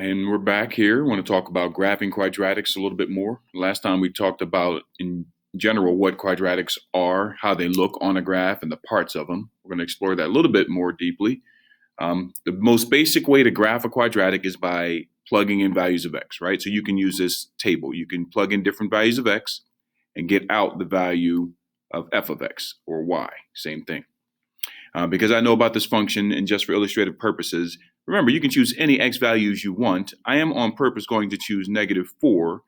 And we're back here. I want to talk about graphing quadratics a little bit more. Last time we talked about, in general, what quadratics are, how they look on a graph, and the parts of them. We're going to explore that a little bit more deeply. The most basic way to graph a quadratic is by plugging in values of x, right? So you can use this table. You can plug in different values of x and get out the value of f of x or y, same thing. Because I know about this function, and just for illustrative purposes, remember, you can choose any x values you want. I am on purpose going to choose -4,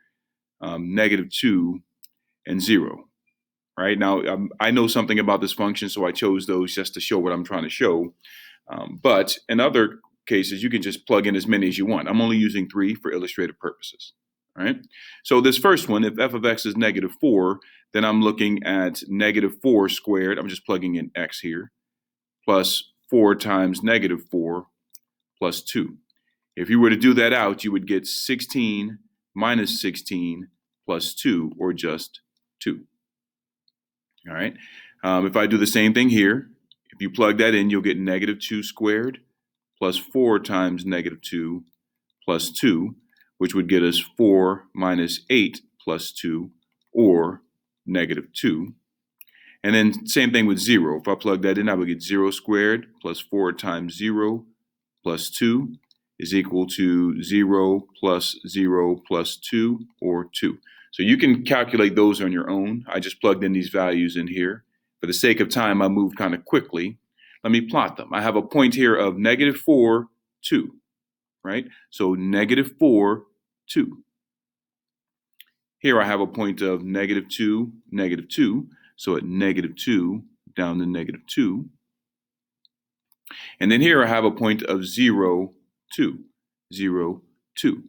-2, and 0. Right now, I know something about this function, so I chose those just to show what I'm trying to show. But in other cases, you can just plug in as many as you want. I'm only using 3 for illustrative purposes. All right. So this first one, if f of x is -4, then I'm looking at -4 squared. I'm just plugging in x here, plus 4 times -4 plus 2. If you were to do that out, you would get 16 minus 16 plus 2, or just 2. All right. If I do the same thing here, if you plug that in, you'll get -2 squared plus 4 times -2 plus 2, which would get us 4 minus 8 plus 2, or -2. And then same thing with 0. If I plug that in, I would get 0 squared plus 4 times 0 plus 2 is equal to 0 plus 0 plus 2, or 2. So you can calculate those on your own. I just plugged in these values in here. For the sake of time, I moved kind of quickly. Let me plot them. I have a point here of -4, 2, right? So -4, 2. Here I have a point of -2, -2. So at -2 down to -2. And then here I have a point of 0, 2, 0, 2.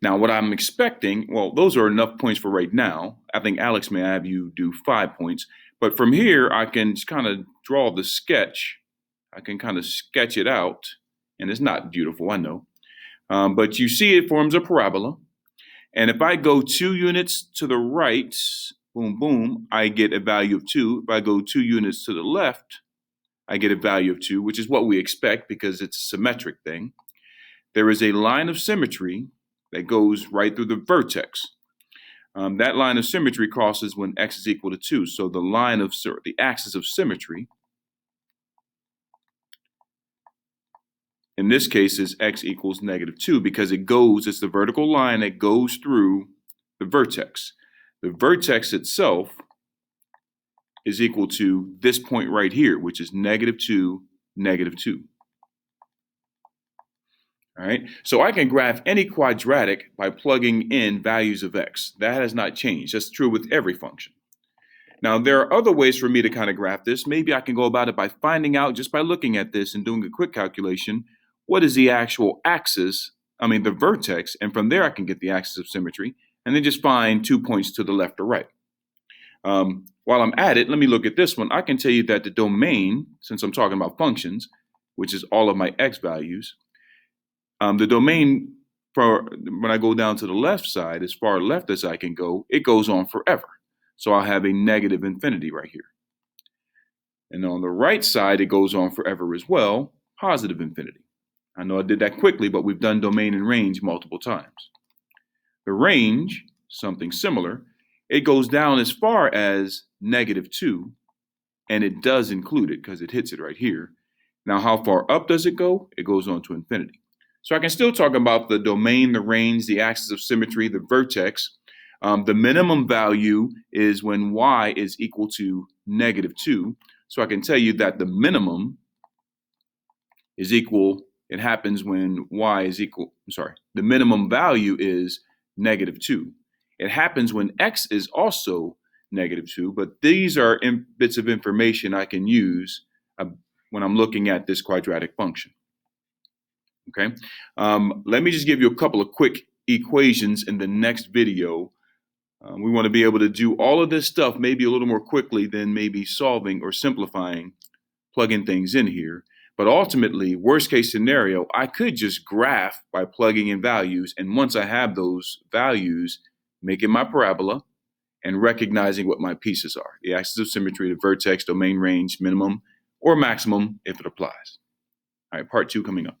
Now what I'm expecting, well, those are enough points for right now. I think Alex may have you do 5 points. But from here, I can just kind of draw the sketch. I can kind of sketch it out. And it's not beautiful, I know. But you see it forms a parabola. And if I go 2 units to the right, boom, boom, I get a value of 2. If I go 2 units to the left, I get a value of 2, which is what we expect because it's a symmetric thing. There is a line of symmetry that goes right through the vertex. That line of symmetry crosses when x is equal to 2. So the axis of symmetry, in this case, is x equals -2 because it's the vertical line that goes through the vertex. The vertex itself is equal to this point right here, which is -2, -2. All right, so I can graph any quadratic by plugging in values of x. That has not changed. That's true with every function. Now, there are other ways for me to kind of graph this. Maybe I can go about it by finding out, just by looking at this and doing a quick calculation, what is the actual axis, the vertex, and from there I can get the axis of symmetry, and then just find 2 points to the left or right. While I'm at it, let me look at this one. I can tell you that the domain, since I'm talking about functions, which is all of my x values, the domain, for when I go down to the left side, as far left as I can go, it goes on forever. So I'll have a negative infinity right here. And on the right side, it goes on forever as well, positive infinity. I know I did that quickly, but we've done domain and range multiple times. The range, something similar, it goes down as far as -2, and it does include it because it hits it right here. Now, how far up does it go? It goes on to infinity. So I can still talk about the domain, the range, the axis of symmetry, the vertex. The minimum value is when y is equal to -2. So I can tell you that the minimum is equal, it happens when y is equal, the minimum value is -2. It happens when x is also -2, but these are bits of information I can use when I'm looking at this quadratic function. Okay, let me just give you a couple of quick equations in the next video. We want to be able to do all of this stuff maybe a little more quickly than maybe solving or simplifying, plugging things in here. But ultimately, worst case scenario, I could just graph by plugging in values. And once I have those values, making my parabola and recognizing what my pieces are. The axis of symmetry, the vertex, domain, range, minimum, or maximum if it applies. All right, part 2 coming up.